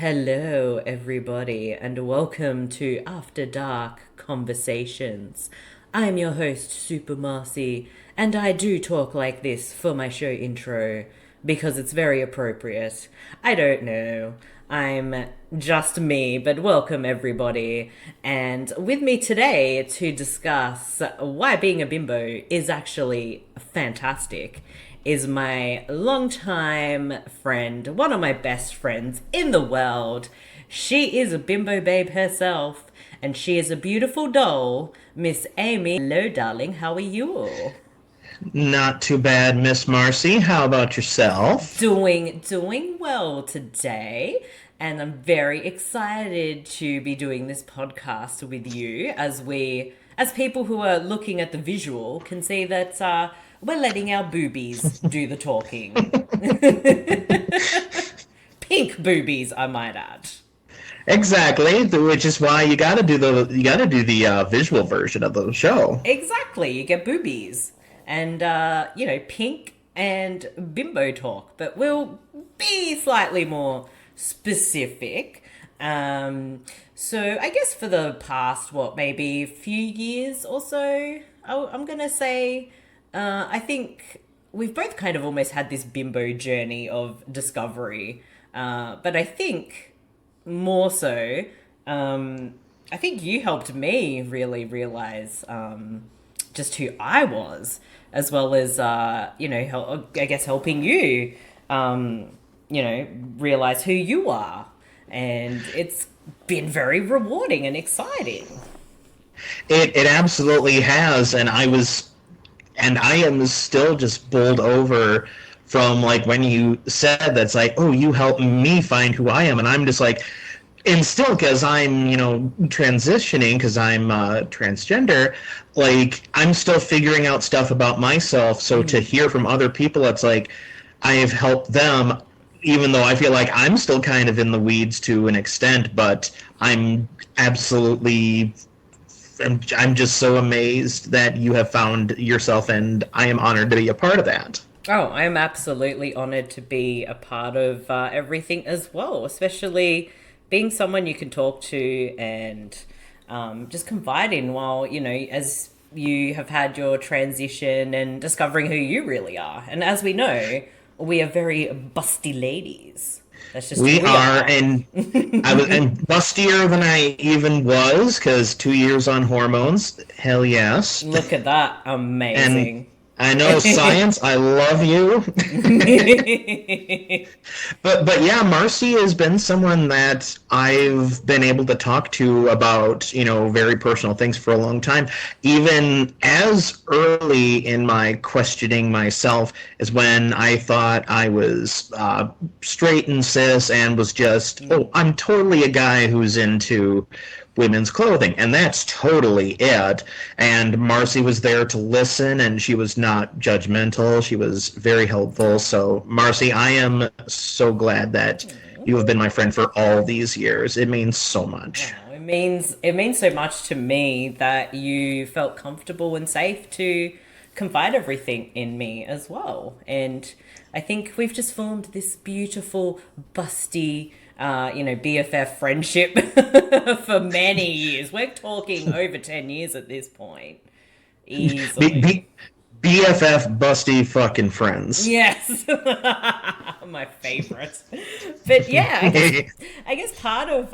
Hello, everybody, and welcome to After Dark Conversations. I'm your host, Super Marcey, and I do talk like this for my show intro because it's very appropriate. I don't know. I'm just me, but welcome everybody. And with me today to discuss why being a bimbo is actually fantastic is my longtime friend, one of my best friends in the world. She is a bimbo babe herself, and she is a beautiful doll, Miss Amie. Hello, darling. How are you? Not too bad, Miss Marcy. How about yourself? Doing well today, and I'm very excited to be doing this podcast with you as people who are looking at the visual can see that we're letting our boobies do the talking. Pink boobies, I might add. Exactly, which is why you gotta do the visual version of the show. Exactly, you get boobies. And, pink and bimbo talk, but we'll be slightly more specific. So I guess for the past, maybe few years or so, I'm gonna say, I think we've both kind of almost had this bimbo journey of discovery. But I think more so, I think you helped me really realize just who I was, as well as I guess helping you, realize who you are, and it's been very rewarding and exciting. It absolutely has, and I am still just bowled over from like when you said that's like, oh, you helped me find who I am, and I'm just like, and still because I'm transitioning because I'm transgender, like I'm still figuring out stuff about myself. So to hear from other people, it's like I have helped them, even though I feel like I'm still kind of in the weeds to an extent, but I'm absolutely I'm just so amazed that you have found yourself, and I am honored to be a part of that. Oh, I'm absolutely honored to be a part of everything as well, especially being someone you can talk to and just confide in while, as you have had your transition and discovering who you really are. And as we know, we are very busty ladies. That's just who We we are, are. and I was and bustier than I even was because 2 years on hormones. Hell yes. Look at that. And Amazing. I know science. I love you. But yeah, Marcy has been someone that I've been able to talk to about, very personal things for a long time. Even as early in my questioning myself as when I thought I was straight and cis and was just, oh, I'm totally a guy who's into women's clothing, and that's totally it. And Marcy was there to listen, and she was not judgmental. She was very helpful. So Marcy, I am so glad that you have been my friend for all these years. It means so much. Oh, it means so much to me that you felt comfortable and safe to confide everything in me as well. And I think we've just formed this beautiful, busty, BFF friendship for many years. We're talking over 10 years at this point, B- easily. B- BFF busty fucking friends. Yes, my favorite. But yeah, I guess part of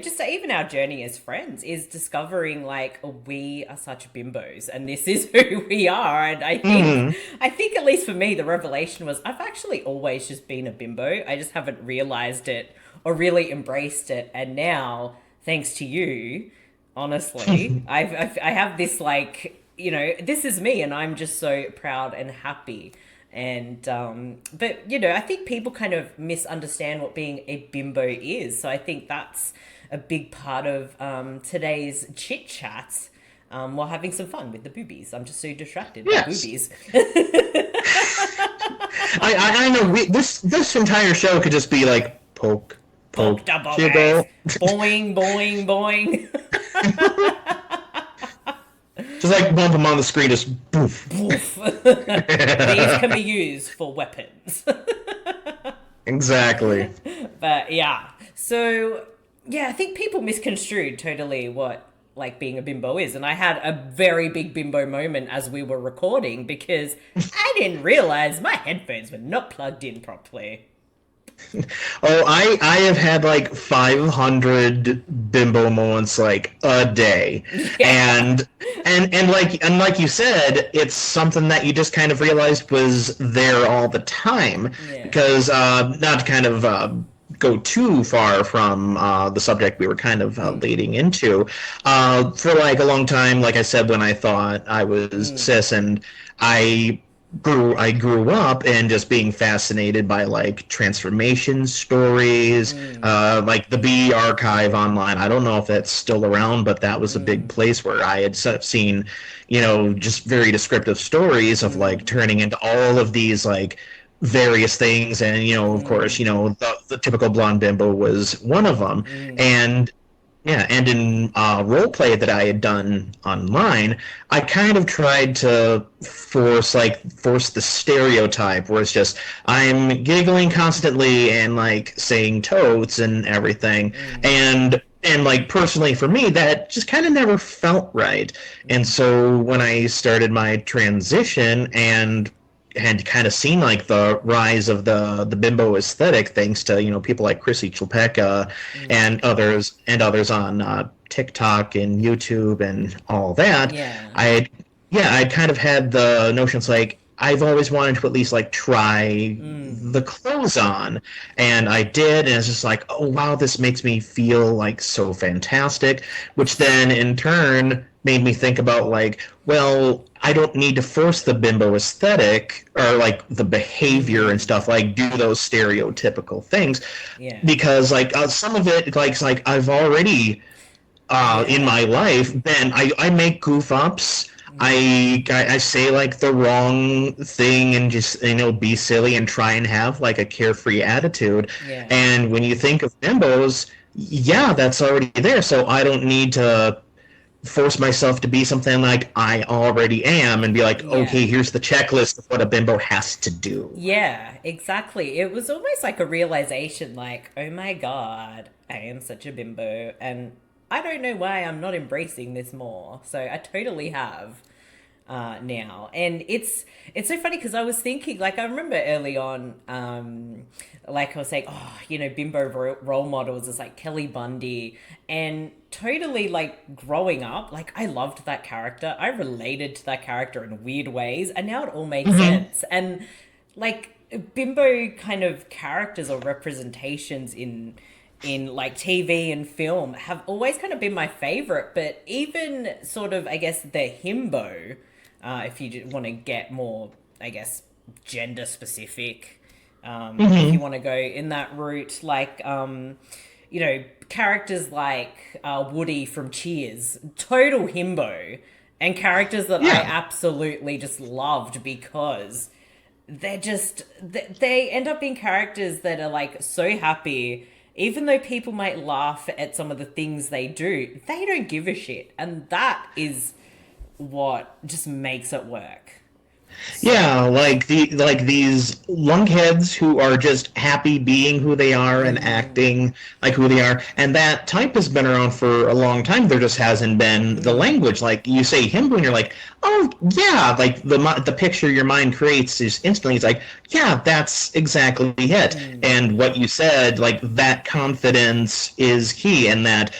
just even our journey as friends is discovering like we are such bimbos and this is who we are. And Mhm. I think at least for me, the revelation was I've actually always just been a bimbo. I just haven't realized it or really embraced it. And now, thanks to you, honestly, I have this like this is me, and I'm just so proud and happy. And but I think people kind of misunderstand what being a bimbo is. So I think that's a big part of today's chit chat. While having some fun with the boobies. I'm just so distracted by Yes. boobies. I know this entire show could just be like poke, Poke poke, the boobies. jiggle. Boing, boing, boing. Just like bump them on the screen, just poof. Boof. These can be used for weapons. Exactly. But yeah, so yeah, I think people misconstrued totally what like being a bimbo is, and I had a very big bimbo moment as we were recording because I didn't realize my headphones were not plugged in properly. Oh, I have had like 500 bimbo moments like a day, Yeah, and and like you said, it's something that you just kind of realized was there all the time yeah, because not to kind of go too far from the subject we were kind of leading into. For like a long time, like I said, when I thought I was cis, and I I grew up and just being fascinated by like transformation stories, like the B archive online. I don't know if that's still around, but that was a big place where I had seen, just very descriptive stories of like turning into all of these like various things, and of course, the typical blonde bimbo was one of them, and yeah, and in role play that I had done online, I kind of tried to force the stereotype where it's just I'm giggling constantly and like saying totes and everything, and like personally for me that just kind of never felt right. And so when I started my transition and had kind of seen like the rise of the bimbo aesthetic thanks to people like Chrissy Chilpeka and others on TikTok and YouTube and all that. yeah, I kind of had the notions like I've always wanted to at least like try the clothes on, and I did, and it's just like, oh wow, this makes me feel like so fantastic, which then in turn made me think about like, well, I don't need to force the bimbo aesthetic or like the behavior and stuff, like do those stereotypical things, yeah, because like some of it like I've already in yeah, my life, then I make goof ups. I say like the wrong thing and just be silly and try and have like a carefree attitude. yeah, And when you think of bimbos, yeah, that's already there. So I don't need to force myself to be something like I already am and be like, yeah. okay, here's the checklist of what a bimbo has to do. Yeah, exactly. It was almost like a realization like, oh my God, I am such a bimbo. And I don't know why I'm not embracing this more. So I totally have now. And it's so funny because I was thinking, like, I remember early on, like I was saying, oh, bimbo role models is like Kelly Bundy. And totally, like, growing up, like, I loved that character. I related to that character in weird ways. And now it all makes Mm-hmm. sense. And, like, bimbo kind of characters or representations in like TV and film have always kind of been my favorite, but even sort of, I guess, the himbo, if you want to get more, I guess, gender specific, if you Mm-hmm. want to go in that route, like, characters like Woody from Cheers, total himbo, and characters that I Yeah. absolutely just loved because they end up being characters that are like so happy, even though people might laugh at some of the things they do, they don't give a shit, and that is what just makes it work. So Yeah, like these lunkheads who are just happy being who they are and acting like who they are, and that type has been around for a long time. There just hasn't been the language. Like you say himbo, and you're like, oh yeah, like the picture your mind creates is instantly. It's like, yeah, that's exactly it. And what you said, like that confidence is key, and that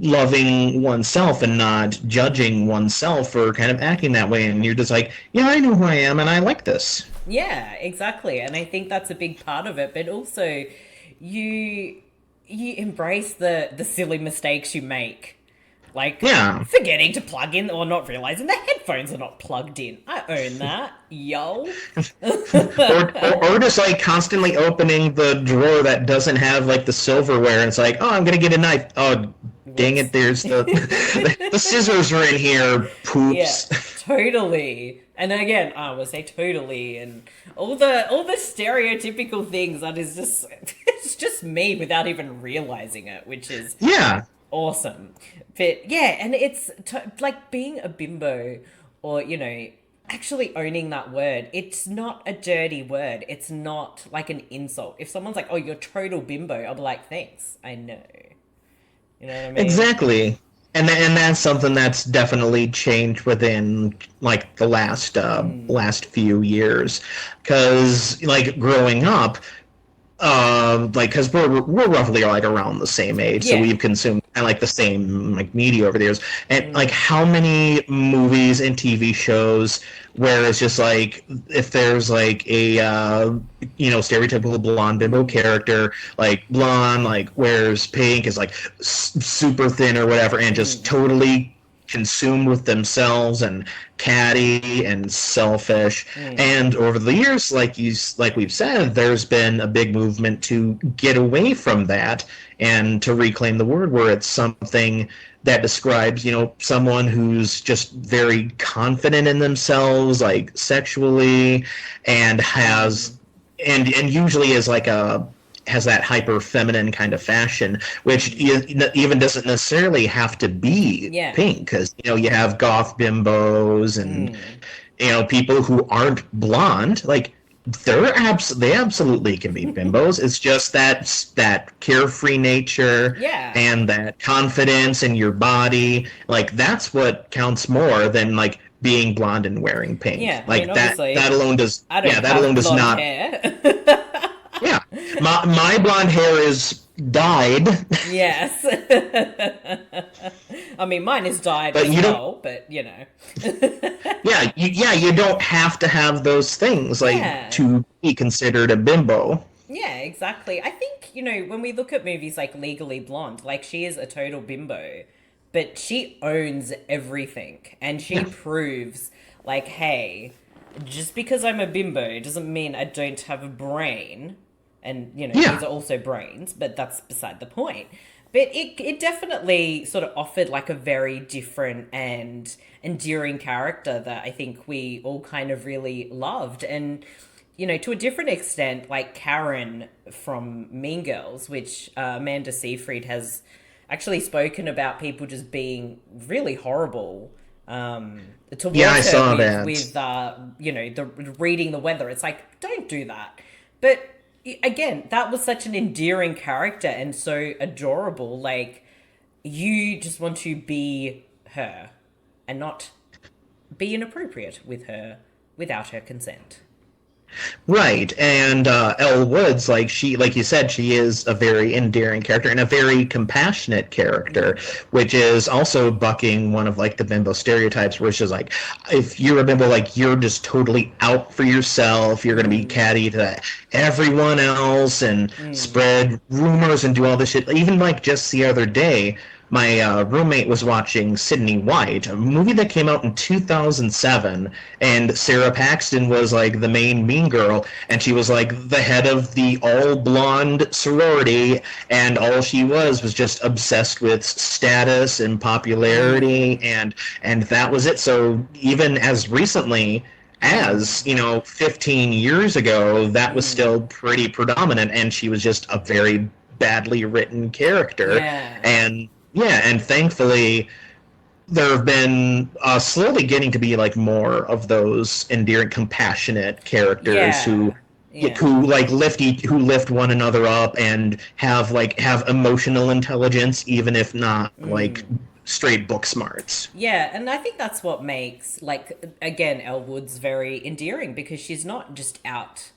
loving oneself and not judging oneself for kind of acting that way, and you're just like, yeah, I know who I am and I like this. yeah, exactly, and I think that's a big part of it, but also you you embrace the silly mistakes you make, like Yeah. forgetting to plug in or not realizing the headphones are not plugged in. I own that, yo. or just like constantly opening the drawer that doesn't have like the silverware, and it's like, oh, I'm gonna get a knife. Oh, dang Whoops. it, there's the scissors are in here. Yeah, Poops. totally. And again, I would say totally, and all the stereotypical things that is just it's just me without even realizing it, which is Yeah. awesome. But yeah, and it's like being a bimbo, or actually owning that word. It's not a dirty word. It's not like an insult. If someone's like, "Oh, you're total bimbo," I'll be like, "Thanks, I know." You know what I mean? Exactly. And that's something that's definitely changed within like the last few years, because like growing up, like because we're roughly like around the same age, so Yeah. we've consumed kind of like the same like media over the years. And like how many movies and TV shows where it's just like if there's like a stereotypical blonde bimbo character, like blonde, like wears pink, is like super thin or whatever, and just totally consumed with themselves and catty and selfish. And over the years, like we've said, there's been a big movement to get away from that and to reclaim the word where it's something that describes, someone who's just very confident in themselves, like sexually, and has and usually is like a has that hyper feminine kind of fashion, which even doesn't necessarily have to be Yeah. pink, because you have goth bimbos and people who aren't blonde, like they absolutely can be bimbos. It's just that carefree nature Yeah. and that confidence in your body, like that's what counts more than like being blonde and wearing pink. Yeah. I mean, Like that obviously, alone does, I yeah, don't that alone have does blonde not. hair. Yeah, my blonde hair is dyed. Yes. I mean, mine is dyed But as you don't. well, but you know. Yeah, you don't have to have those things like Yeah. to be considered a bimbo. Yeah, exactly. I think, when we look at movies like Legally Blonde, like she is a total bimbo, but she owns everything and she Yeah, proves, like, hey, just because I'm a bimbo doesn't mean I don't have a brain. And, these yeah, are also brains, but that's beside the point. But it definitely sort of offered like a very different and endearing character that I think we all kind of really loved. And, to a different extent, like Karen from Mean Girls, which Amanda Seyfried has actually spoken about people just being really horrible yeah. I towards her saw with that. the reading the weather. It's like, don't do that. But again, that was such an endearing character and so adorable. Like, you just want to be her and not be inappropriate with her without her consent. Right, and Elle Woods, like you said, she is a very endearing character and a very compassionate character, which is also bucking one of like the bimbo stereotypes, where it's just like, if you're a bimbo, like you're just totally out for yourself. You're gonna be catty to everyone else and spread rumors and do all this shit. Even like just the other day, my roommate was watching Sydney White, a movie that came out in 2007, and Sarah Paxton was like the main mean girl, and she was like the head of the all blonde sorority, and all she was just obsessed with status and popularity, and that was it. So even as recently as 15 years ago, that was still pretty predominant, and she was just a very badly written character. Yeah. And yeah, and thankfully there have been slowly getting to be like more of those endearing, compassionate characters Yeah. Yeah. who lift one another up and have emotional intelligence, even if not like straight book smarts. Yeah, and I think that's what makes, like, again, Elle Woods very endearing because she's not just out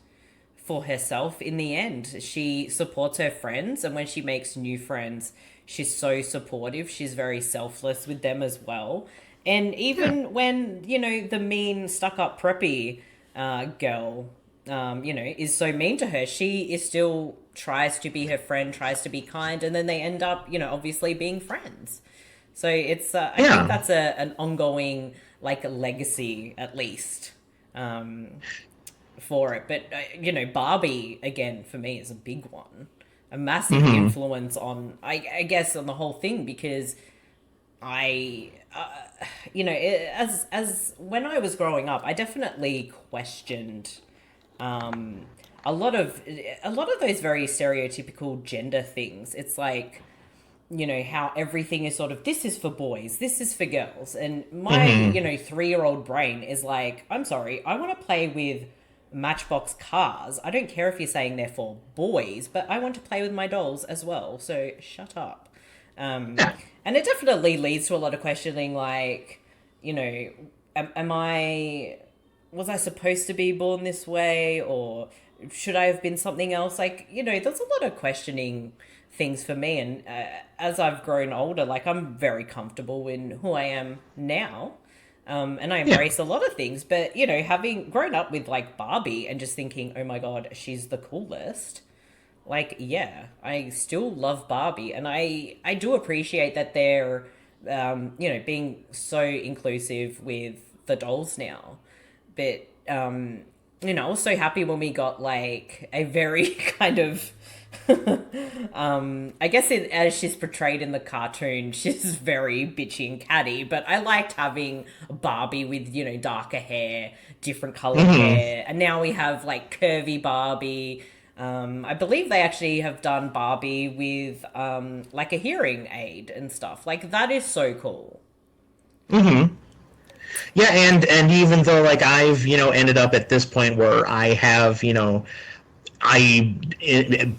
for herself in the end. She supports her friends, and when she makes new friends, she's so supportive. She's very selfless with them as well. And Yeah, even when, the mean, stuck up preppy girl, is so mean to her, she is still tries to be her friend, tries to be kind, and then they end up, obviously being friends. So it's, I think yeah. that's an ongoing, like, a legacy at least. Um, for it. But Barbie again for me is a big one, a massive Hmm. influence on I guess on the whole thing because I as when I was growing up, I definitely questioned um, a lot of those very stereotypical gender things. It's like how everything is sort of, this is for boys, this is for girls. And my, Mm-hmm. 3-year old brain is like, I'm sorry, I want to play with Matchbox cars. I don't care if you're saying they're for boys, but I want to play with my dolls as well. So shut up. Um, Yeah. and it definitely leads to a lot of questioning, like, you know, am I, was I supposed to be born this way, or should I have been something else? Like, there's a lot of questioning things for me. And as I've grown older, like, I'm very comfortable in who I am now. And I Yeah. embrace a lot of things, but having grown up with like Barbie and just thinking, oh my god, she's the coolest. Like, yeah, I still love Barbie, and I do appreciate that they're, being so inclusive with the dolls now. But I was so happy when we got like a very kind of, I guess as she's portrayed in the cartoon, she's very bitchy and catty. But I liked having Barbie with darker hair, different colored Mm-hmm. hair, and now we have like curvy Barbie. I believe they actually have done Barbie with like a hearing aid and stuff. Like, that is so cool. Mm-hmm. Yeah, and even though like I've ended up at this point where I have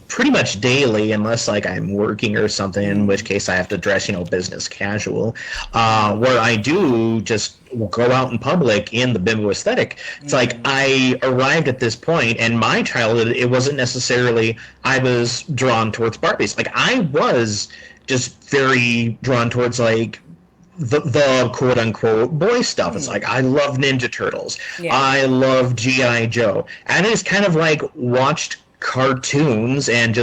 pretty much daily, unless like I'm working or something, in which Mm, case I have to dress business casual, where I do just go out in public in the bimbo aesthetic. It's like mm, I arrived at this point, and my childhood, it wasn't necessarily I was drawn towards Barbies. Like I was just very drawn towards like the quote unquote boy stuff. It's like mm. I love Ninja Turtles, Yeah. I love GI Joe, and I just kind of like watched cartoons and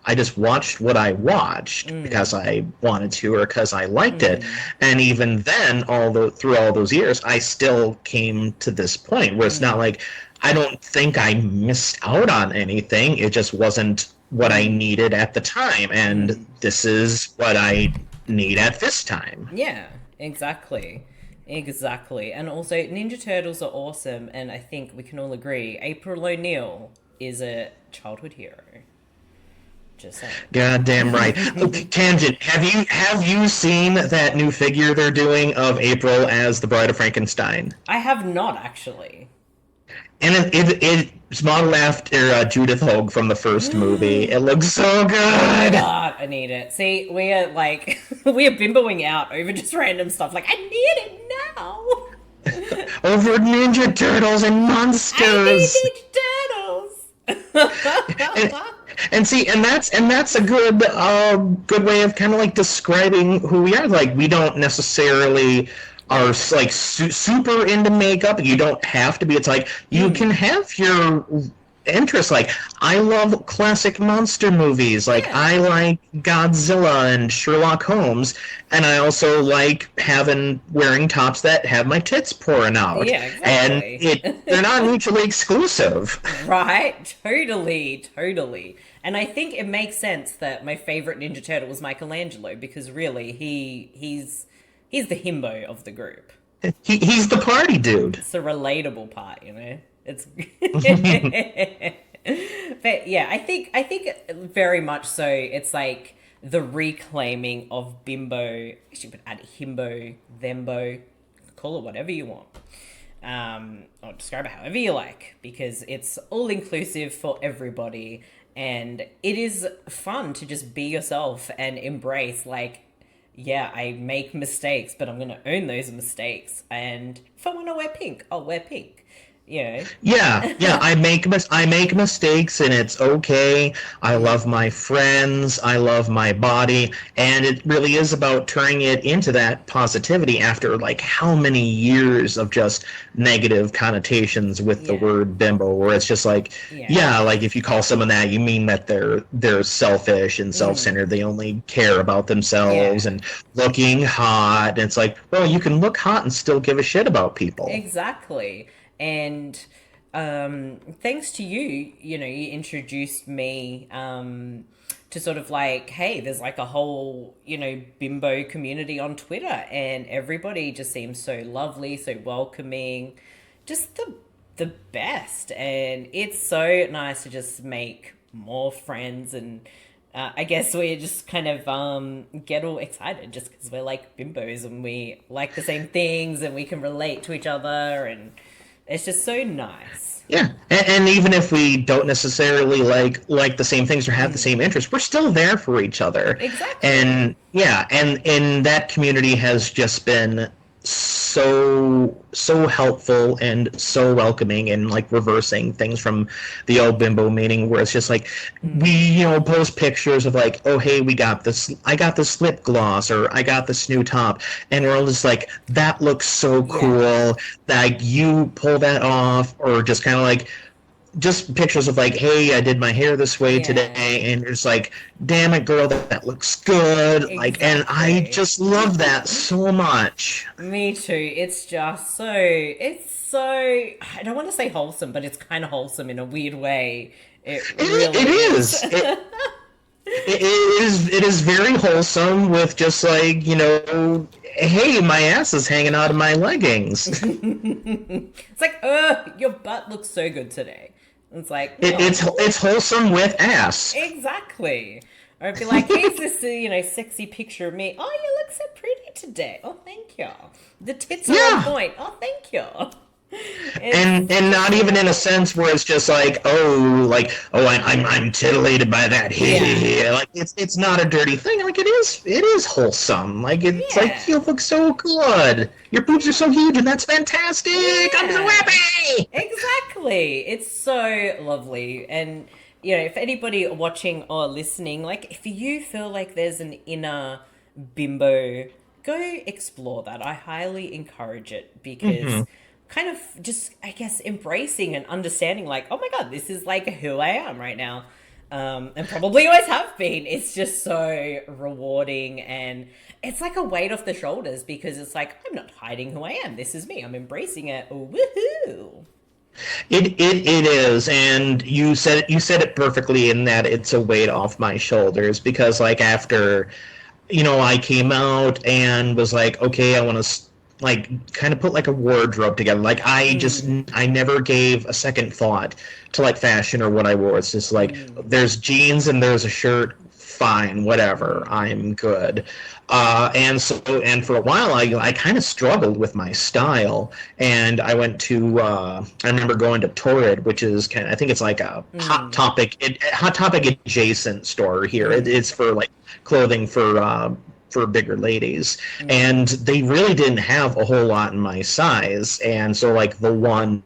I just watched what I watched because Mm, I wanted to or because I liked it. mm, And even then, through all those years, I still came to this point where it's not mm, like I don't think I missed out on anything. It just wasn't what I mm, needed at the time, and mm. this is what I need at this time. Yeah, exactly. Exactly. And also, Ninja Turtles are awesome, and I think we can all agree April O'Neil is a childhood hero. Just God damn right. Okay, saying. tangent. Have you seen that new figure they're doing of April as the Bride of Frankenstein? I have not actually. And it's modeled after Judith Hogue from the first movie. It looks so Oh my good. god, I need it. See, we are like, we are bimboing out over just random stuff. Like, I need it now. Over Ninja Turtles and monsters. I need Ninja And, Turtles. and see, and that's a good way of kind of like describing who we are. Like we don't necessarily are Yeah. like super into makeup. You don't have to be. It's like you can Mm. have your interests. Like I love classic monster movies. Like Yeah. I like Godzilla and Sherlock Holmes, and I also like having wearing tops that have my tits pouring out. Yeah, And exactly. they're not mutually exclusive. Right? Totally, totally. And I think it makes sense that my favorite Ninja Turtle was Michelangelo, because really he's the himbo of the group. He's the party dude. It's the relatable part. It's but yeah, I think very much so. It's like the reclaiming of bimbo. Actually, but add himbo, thembo, call it whatever you want, or describe it however you like, because it's all inclusive for everybody, and it is fun to just be yourself and embrace like, yeah, I make mistakes, but I'm gonna own those mistakes. And if I want to wear pink, I'll wear pink. You know. Yeah, yeah. I make mistakes, and it's okay. I love my friends. I love my body, and it really is about turning it into that positivity after like how many years of just negative connotations with the Yeah. word bimbo, where it's just like, Yeah. yeah, like if you call someone that, you mean that they're selfish and self-centered. Mm. They only care about themselves Yeah. and looking hot. And it's like, well, you can look hot and still give a shit about people. Exactly. And thanks to you, you introduced me to sort of like, hey, there's like a whole, bimbo community on Twitter, and everybody just seems so lovely, so welcoming, just the best. And it's so nice to just make more friends and I guess we just kind of get all excited just because we're like bimbos and we like the same things and we can relate to each other, and it's just so nice. Yeah, and even if we don't necessarily like the same things or have the Mm, same interests, we're still there for each other. exactly. And yeah, and that community has just been so helpful and so welcoming and like reversing things from the old bimbo meeting where it's just like we Mm, post pictures of like, oh hey, we got this, I got this lip gloss or I got this new top, and we're all just like, that looks so yeah, cool, like you pull that off, or just kind of like just pictures of like, hey, I did my hair this way today, yeah, and it's like, damn it, girl, that looks good. Like, and I exactly. just love that so much. Me too. It's just so, it's so, I don't want to say wholesome, but it's kind of wholesome in a weird way. It It really is. is. It is very wholesome with just like, hey, my ass is hanging out of my leggings. It's like, your butt looks so good today. It's like, It, it's oh, it's wholesome with ass. exactly. Or it'd be like, here's this, sexy picture of me. Oh, you look so pretty today. Oh, thank you. The tits are on Yeah, point. Oh, thank you. It's and just not so even in a lovely. sense where it's just like, oh, I'm titillated by that. Yeah. Like it's not a dirty thing. Like it is wholesome. Like it's like, Yeah. you look so good. Your boobs are so Yeah. huge, and that's fantastic. I'm so Yeah. happy. Exactly. It's so lovely. And, if anybody watching or listening, like, if you feel like there's an inner bimbo, go explore that. I highly encourage it Hmm. because kind of just, I guess, embracing and understanding, like, oh my God, this is like who I am right now. And probably always have been. It's just so rewarding, and it's like a weight off the shoulders because it's like, I'm not hiding who I am. This is me. I'm embracing it. Woohoo! It is, and you said it perfectly in that it's a weight off my shoulders because like after I came out and was like, okay, I want to like kind of put like a wardrobe together. Like Mm, I never gave a second thought to like fashion or what I wore. It's just like mm, there's jeans and there's a shirt, fine, whatever, mm. I'm good. And for a while I kind of struggled with my style, and I went to I remember going to Torrid, which is I think it's like a Mm, Hot Topic adjacent store here. It's mm, for like clothing for bigger ladies, and mm. they really didn't have a whole lot in my size, and so like the one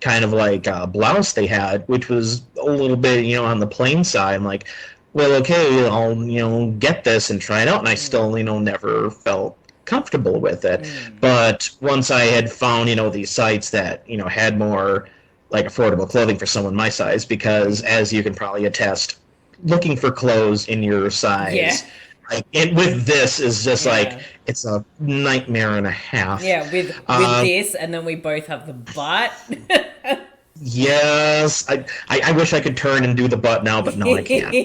kind of like blouse they had, which was a little bit on the plain side, I'm like, well, okay, I'll get this and try it out, and I still Mm, never felt comfortable with it. mm. But once I had found these sites that had more like affordable clothing for someone my size, because Mm. as you can probably attest, looking for clothes in your Yeah, size, like with this is just like, yeah, it's a nightmare and a half. yeah. With Um, this, and then we both have the butt. yes, I wish I could turn and do the butt now, but no, I can't.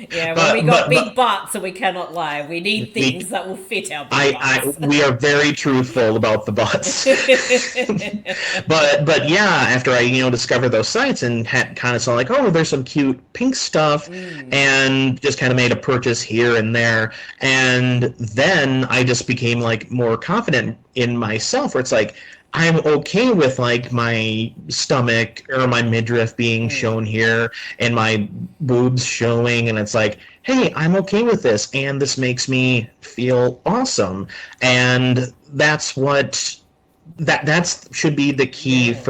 Yeah, when we but got but big but butts, and we cannot lie. We need we things that will fit our big butts. we are very truthful about the butts. But yeah, after I discovered those sites and had kind of saw like, oh, there's some cute pink stuff, Mm, and just kind of made a purchase here and there, and then I just became like more confident in myself, where it's like, I'm okay with like my stomach or my midriff being shown mm. here and my boobs showing, and it's like, hey, I'm okay with this, and this makes me feel awesome. And that's should be the key Yeah.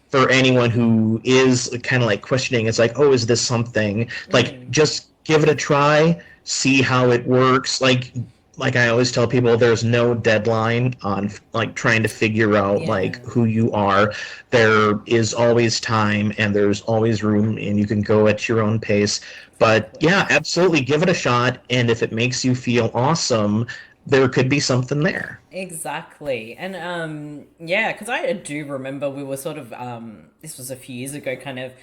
for anyone who is kind of like questioning. It's like, oh, is this something, like, Mm, just give it a try, see how it works. Like I always tell people, there's no deadline on like trying to figure out like yeah. who you are. There is always time, and there's always room, and you can go at your own pace. But Exactly. yeah, absolutely give it a shot, and if it makes you feel awesome, there could be something there. Exactly. And yeah, because I do remember we were sort of this was a few years ago, kind of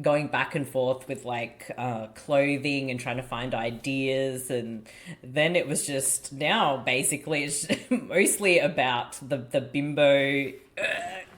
going back and forth with like clothing and trying to find ideas, and then it was just now basically it's mostly about the bimbo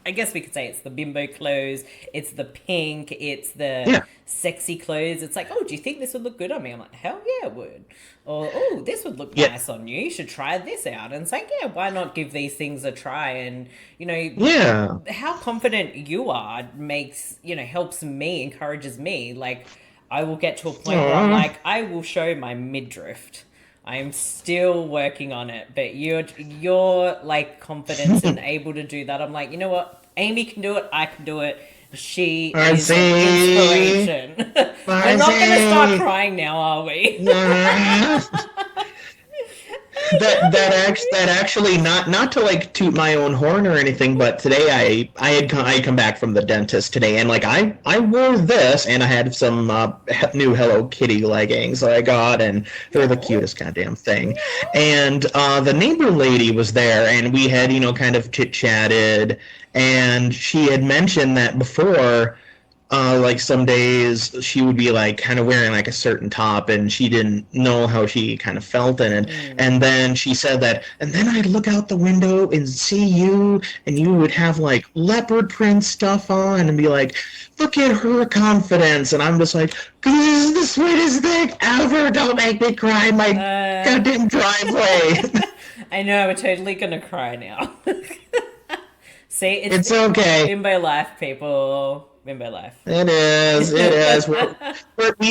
I guess we could say it's the bimbo clothes, it's the pink, it's the Yeah. sexy clothes. It's like, oh, do you think this would look good on me? I'm like, hell yeah, it would. Or, oh, this would look Yeah. nice on you. You should try this out. And it's like, yeah, why not give these things a try? And, Yeah. how confident you are makes, helps me, encourages me. Like, I will get to a point where I'm Aw. like, I will show my midriff. I am still working on it, but you're like confident and able to do that. I'm like, you know what? Amie can do it. I can do it. She is an Marcy. inspiration. We're not going to start Marcy. crying now, are we? Yeah. That actually, not to like toot my own horn or anything, but today I had come back from the dentist today, and like I wore this, and I had some new Hello Kitty leggings that I got, and they're the Oh, cutest goddamn thing. And the neighbor lady was there, and we had kind of chit chatted, and she had mentioned that before, like some days she would be like kind of wearing like a certain top and she didn't know how she kind of felt in it. And then she said that, and then I'd look out the window and see you, and you would have like leopard print stuff on and be like, look at her confidence. And I'm just like, this is the sweetest thing ever. Don't make me cry in my uh, goddamn driveway. I know, we're totally going to cry now. See, It's it's okay. bimbo life, people. Bimbo life. It is. It is.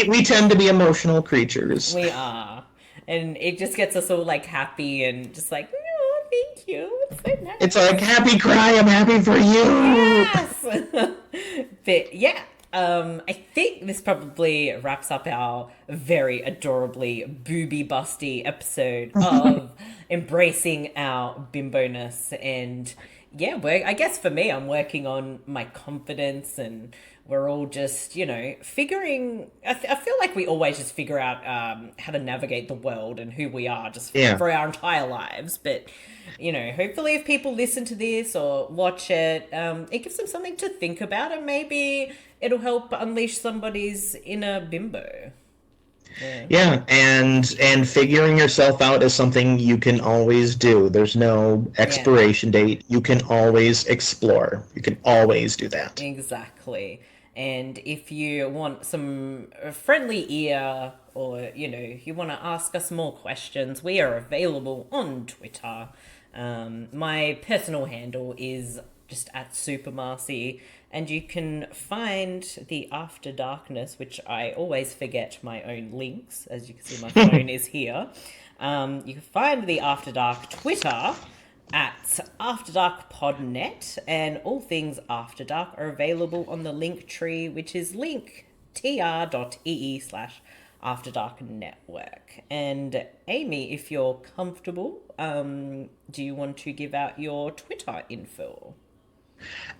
We tend to be emotional creatures. We are. And it just gets us all like happy and just like, oh, thank you. It's so It's nice. like, happy cry, I'm happy for you. Yes! But yeah, I think this probably wraps up our very adorably booby busty episode of embracing our bimbo-ness. And yeah, I guess for me, I'm working on my confidence, and we're all just, figuring. I feel like we always just figure out how to navigate the world and who we are just Yeah. for our entire lives. But, hopefully if people listen to this or watch it, it gives them something to think about, and maybe it'll help unleash somebody's inner bimbo. Yeah. Yeah, and figuring yourself out is something you can always do. There's no Yeah. expiration date. You can always explore. You can always do that. Exactly. And if you want some friendly ear, or you want to ask us more questions, we are available on Twitter. My personal handle is just at Super Marcey, and you can find the After Darkness, which I always forget my own links. As you can see, my phone is here. You can find the After Dark Twitter at After Dark Podnet, and all things After Dark are available on the link tree, which is linktr.ee/After Dark Network. And Amie, if you're comfortable, do you want to give out your Twitter info?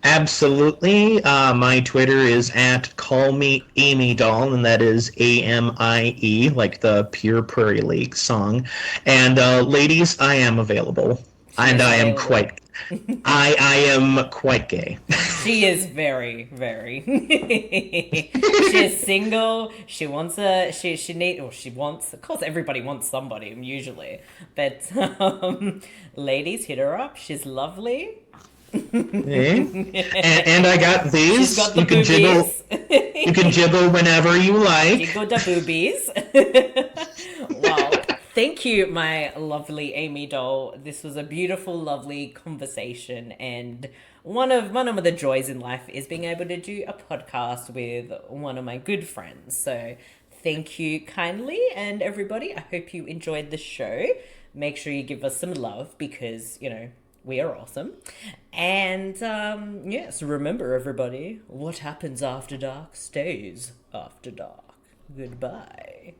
Absolutely. My Twitter is at Call Me AmieDoll, and that is AMIE, like the Pure Prairie League song. And ladies, I am available, She and is I am available. quite. I am quite gay. She is very, very. She is single. She wants she need, or she wants. Of course, everybody wants somebody usually, but ladies, hit her up. She's lovely. Eh? And I got She's these. got the boobies. You can jiggle whenever you like. Jiggle the boobies. Wow. Thank you, my lovely AmieDoll. This was a beautiful, lovely conversation, and one of the joys in life is being able to do a podcast with one of my good friends. So thank you kindly, and everybody, I hope you enjoyed the show. Make sure you give us some love, because we are awesome. And yes, remember, everybody, what happens after dark stays after dark. Goodbye.